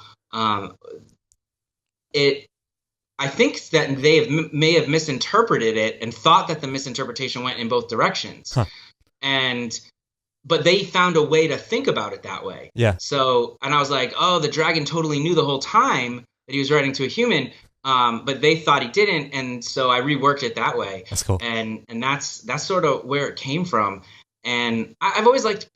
S3: I think that they may have misinterpreted it and thought that the misinterpretation went in both directions.
S4: Huh.
S3: But they found a way to think about it that way.
S4: Yeah.
S3: So, and I was like, oh, the dragon totally knew the whole time that he was writing to a human, but they thought he didn't, and so I reworked it that way.
S4: That's cool.
S3: And that's sort of where it came from. And I've always liked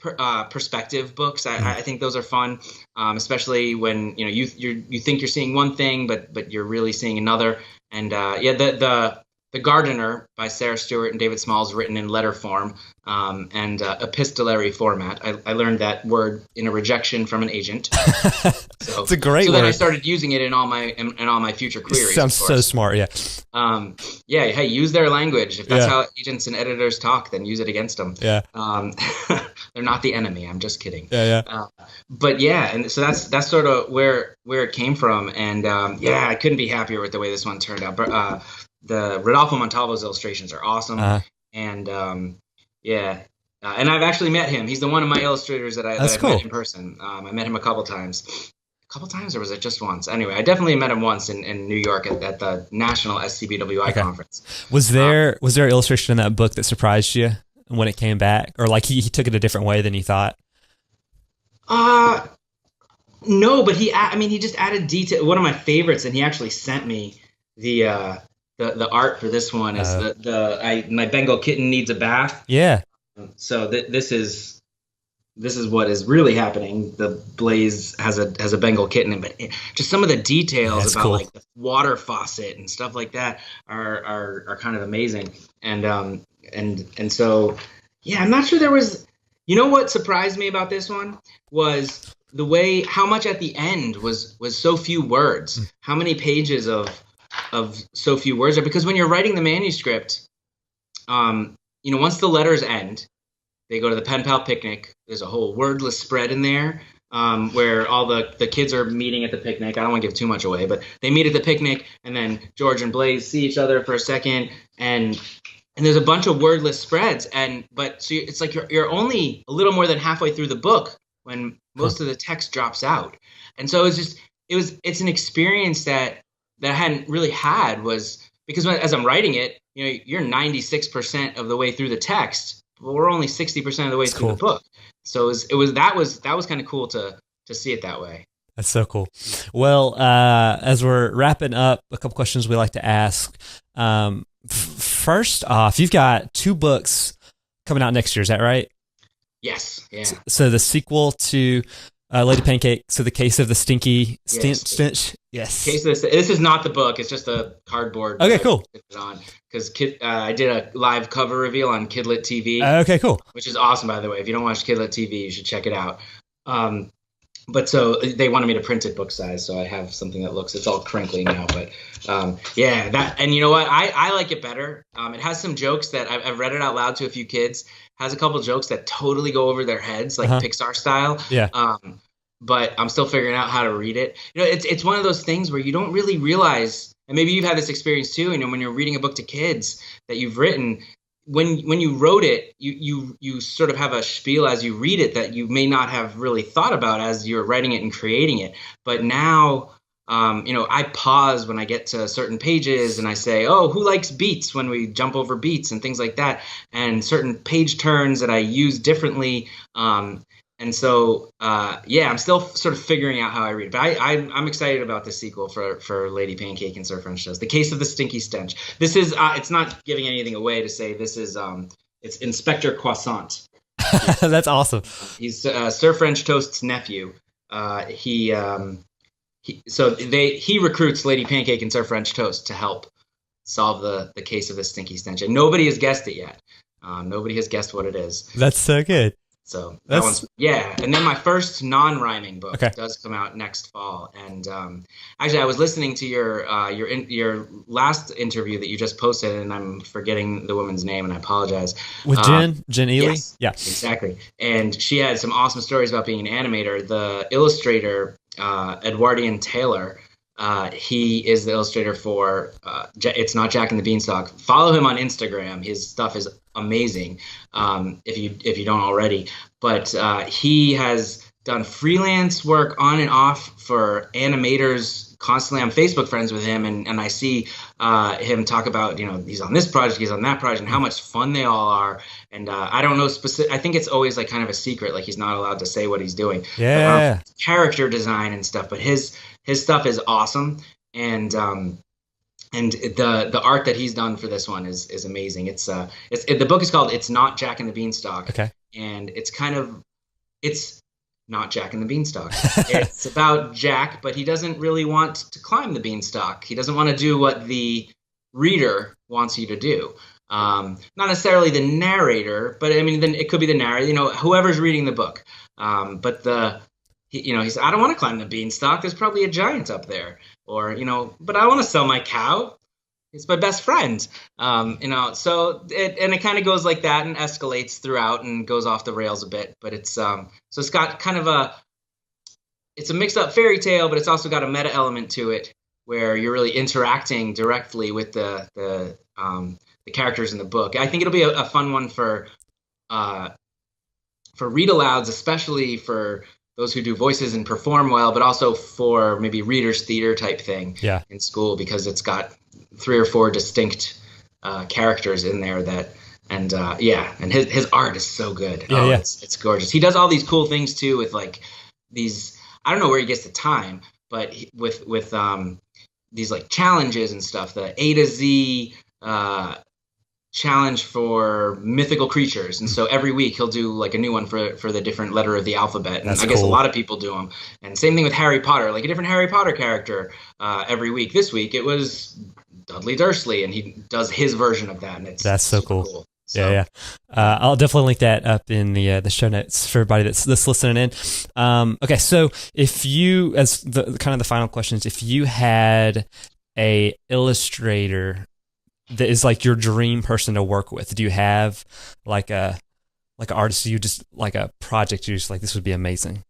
S3: perspective books. I think those are fun, especially when you think you're seeing one thing, but you're really seeing another. And the Gardener by Sarah Stewart and David Smalls, written in letter form and epistolary format. I learned that word in a rejection from an agent. So
S4: it's a great
S3: word. So then I
S4: word.
S3: started using it in all my future queries.
S4: Sounds so smart. Yeah.
S3: Hey, use their language. If that's how agents and editors talk, then use it against them.
S4: Yeah.
S3: They're not the enemy. I'm just kidding.
S4: Yeah.
S3: But yeah, and so that's sort of where it came from. And I couldn't be happier with the way this one turned out. But the Rodolfo Montalvo's illustrations are awesome. And and I've actually met him. He's the one of my illustrators that I've met in person. I met him a couple times. Or was it just once? Anyway, I definitely met him once in New York at the National SCBWI conference.
S4: Was there an illustration in that book that surprised you when it came back, or like he took it a different way than you thought?
S3: No, but he just added detail. One of my favorites, and he actually sent me the art for this one is my Bengal kitten needs a bath.
S4: Yeah.
S3: So this is what is really happening. The Blaze has a Bengal kitten, but just some of the details about like the water faucet and stuff like that are kind of amazing. And so I'm not sure there was. What surprised me about this one was the way how much at the end was so few words. How many pages of so few words are, because when you're writing the manuscript, once the letters end, they go to the pen pal picnic. There's a whole wordless spread in there where all the kids are meeting at the picnic. I don't want to give too much away, but they meet at the picnic, and then George and Blaze see each other for a second, and there's a bunch of wordless spreads, so it's like you're only a little more than halfway through the book when most of the text drops out, and so it's an experience that I hadn't really had, was because as I'm writing it, you're 96% of the way through the text, but we're only 60% of the way through the book. So that was kind of cool to see it that way.
S4: That's so cool. Well, as we're wrapping up, a couple questions we like to ask. First off, you've got 2 books coming out next year. Is that right?
S3: Yes. Yeah.
S4: So the sequel to Lady Pancake. So the case of the stinky stench.
S3: Yes.
S4: Yes.
S3: This is not the book. It's just a cardboard.
S4: Okay, cool.
S3: Because I did a live cover reveal on Kidlit TV.
S4: Okay, cool.
S3: Which is awesome, by the way. If you don't watch Kidlit TV, you should check it out. But so they wanted me to print it book size, so I have something that it's all crinkly now. But yeah, that, and you know what? I like it better. It has some jokes that I've read it out loud to a few kids. Has a couple jokes that totally go over their heads, like Pixar style.
S4: Yeah.
S3: But I'm still figuring out how to read it. You know, it's one of those things where you don't really realize, and maybe you've had this experience too. You know, when you're reading a book to kids that you've written, when you wrote it, you sort of have a spiel as you read it that you may not have really thought about as you're writing it and creating it. But now, you know, I pause when I get to certain pages and I say, oh, who likes beats when we jump over beats and things like that, and certain page turns that I use differently. And so, yeah, I'm still sort of figuring out how I read it. But I'm excited about the sequel for Lady Pancake and Sir French Toast. The Case of the Stinky Stench. This is, it's not giving anything away to say this is, it's Inspector Croissant.
S4: That's awesome.
S3: He's Sir French Toast's nephew. He recruits Lady Pancake and Sir French Toast to help solve the case of the Stinky Stench. And nobody has guessed it yet. Nobody has guessed what it is.
S4: That's so good.
S3: So that one's, yeah. And then my first non-rhyming book does come out next fall. And actually, I was listening to your last interview that you just posted, and I'm forgetting the woman's name, and I apologize.
S4: With Jen Ely?
S3: Yes,
S4: yeah,
S3: exactly. And she had some awesome stories about being an animator. The illustrator, Edwardian Taylor, he is the illustrator for It's Not Jack and the Beanstalk. Follow him on Instagram. His stuff is amazing, if you don't already. But he has done freelance work on and off for animators constantly. I'm Facebook friends with him, and I see him talk about, you know, he's on this project, he's on that project, and how much fun they all are. And I don't know specific. I think it's always like kind of a secret, like he's not allowed to say what he's doing.
S4: Yeah,
S3: but, character design and stuff. But his stuff is awesome, and the art that he's done for this one is amazing. The book is called It's Not Jack and the Beanstalk.
S4: Okay.
S3: And it's not Jack and the Beanstalk. It's about Jack, but he doesn't really want to climb the beanstalk. He doesn't want to do what the reader wants you to do. Not necessarily the narrator, but I mean, then it could be the narrator, you know, whoever's reading the book. But he said, I don't want to climb the beanstalk. There's probably a giant up there. Or, you know, but I want to sell my cow. It's my best friend. You know, so it kind of goes like that and escalates throughout and goes off the rails a bit. But it's so it's got kind of it's a mixed up fairy tale, but it's also got a meta element to it where you're really interacting directly with the characters in the book. I think it'll be a fun one for read alouds, especially for those who do voices and perform well, but also for maybe readers theater type thing in school, because it's got 3 or 4 distinct characters in there and his art is so good. It's gorgeous. He does all these cool things too with like these, I don't know where he gets the time, but with these like challenges and stuff, the A to Z challenge for mythical creatures, and so every week he'll do like a new one for the different letter of the alphabet, and I guess a lot of people do them. And same thing with Harry Potter, like a different Harry Potter character every week. This week it was Dudley Dursley, and he does his version of that, and that's so cool. So,
S4: yeah. I'll definitely link that up in the show notes for everybody that's listening in. Okay, so if you, as the kind of the final questions, if you had a illustrator that is like your dream person to work with, do you have like an artist you just like a project you just like, this would be amazing?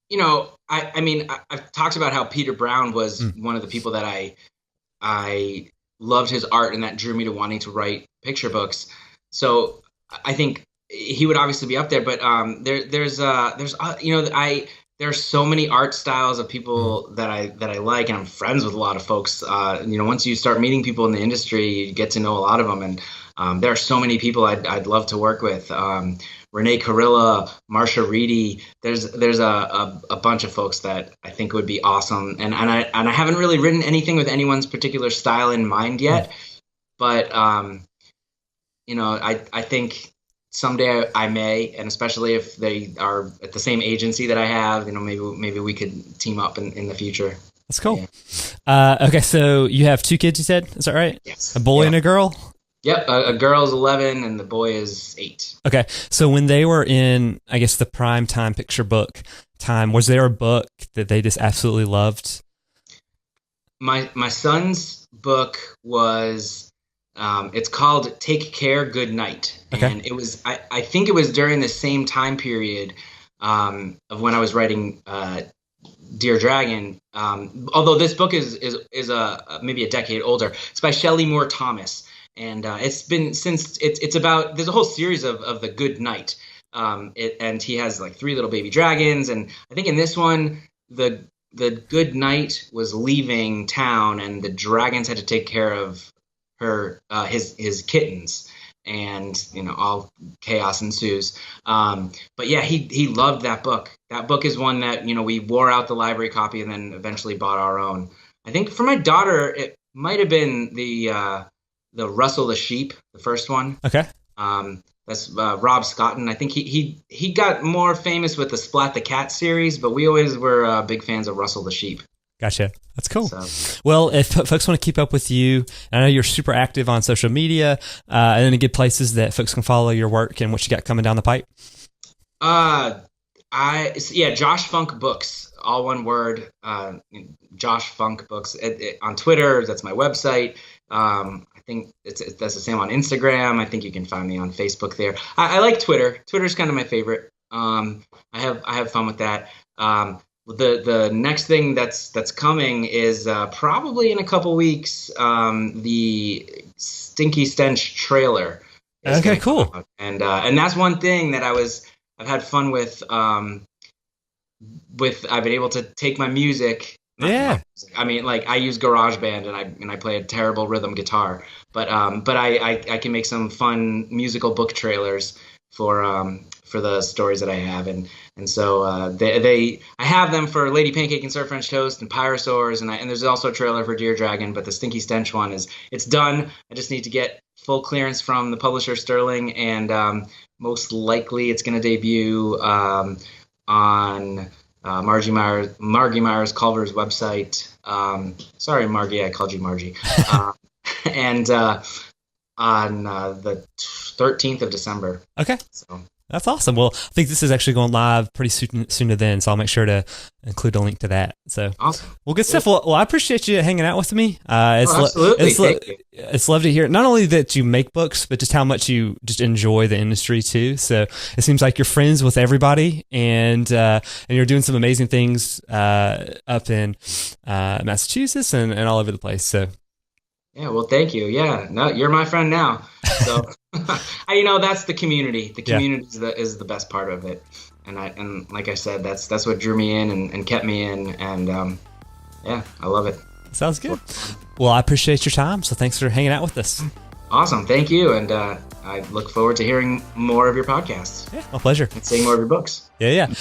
S3: You know, I mean, I've talked about how Peter Brown was one of the people that I loved his art, and that drew me to wanting to write picture books. So I think he would obviously be up there, but there's you know, there's so many art styles of people that I like, and I'm friends with a lot of folks. You know, once you start meeting people in the industry, you get to know a lot of them, and there are so many people I'd love to work with. Renee Carilla, Marsha Reedy. There's a bunch of folks that I think would be awesome, and I haven't really written anything with anyone's particular style in mind yet, but you know, I think someday I may, and especially if they are at the same agency that I have, maybe we could team up in the future.
S4: That's cool.
S3: Yeah.
S4: Okay, so you have 2 kids, you said? Is that right?
S3: Yes.
S4: A boy and a girl?
S3: Yep, a girl's 11 and the boy is 8.
S4: Okay, so when they were in, I guess, the prime time picture book time, was there a book that they just absolutely loved?
S3: My son's book was, it's called Take Care, Good Night.
S4: Okay.
S3: And it was, I think it was during the same time period of when I was writing Dear Dragon. Although this book is maybe a decade older. It's by Shelley Moore Thomas. And it's been since it's about, there's a whole series of the Good Night, and he has like 3 little baby dragons, and I think in this one the Good Night was leaving town, and the dragons had to take care of his kittens, and all chaos ensues. But yeah, he loved that book. That book is one that we wore out the library copy and then eventually bought our own. I think for my daughter it might have been the Russell the Sheep, the first one.
S4: Okay.
S3: That's Rob Scotton. I think he got more famous with the Splat the Cat series, but we always were big fans of Russell the Sheep.
S4: Gotcha. That's cool.
S3: So.
S4: Well, if folks want to keep up with you, I know you're super active on social media, and any good places that folks can follow your work and what you got coming down the pipe.
S3: Josh Funk Books, all one word. Josh Funk Books on Twitter. That's my website. I think that's the same on Instagram. I think you can find me on Facebook there. I like Twitter. Twitter's kind of my favorite. I have fun with that. The next thing that's coming is probably in a couple weeks. The Stinky Stench trailer.
S4: Okay, cool.
S3: And that's one thing that I've had fun with. I've been able to take my music.
S4: Yeah.
S3: I mean, like I use GarageBand and I play a terrible rhythm guitar, but I can make some fun musical book trailers for the stories that I have, and so I have them for Lady Pancake and Sir French Toast and Pyrosaurs, and there's also a trailer for Dear Dragon, but the Stinky Stench one it's done. I just need to get full clearance from the publisher Sterling, and most likely it's going to debut on Margie Myers Culver's website. Sorry, Margie, I called you Margie. And on the 13th of December.
S4: Okay.
S3: So.
S4: That's awesome. Well, I think this is actually going live pretty soon to then, so I'll make sure to include a link to that. So,
S3: awesome.
S4: Well, good stuff. Well, I appreciate you hanging out with me.
S3: Absolutely.
S4: It's love to hear not only that you make books, but just how much you just enjoy the industry too. So it seems like you're friends with everybody, and you're doing some amazing things up in Massachusetts and all over the place. So.
S3: Yeah, well, thank you. Yeah, no, you're my friend now. So, that's the community. The community is the best part of it, and like I said, that's what drew me in and kept me in, and I love it.
S4: Sounds good. Well, I appreciate your time. So thanks for hanging out with us.
S3: Awesome, thank you, and I look forward to hearing more of your podcasts.
S4: Yeah, my pleasure.
S3: And seeing more of your books.
S4: Yeah.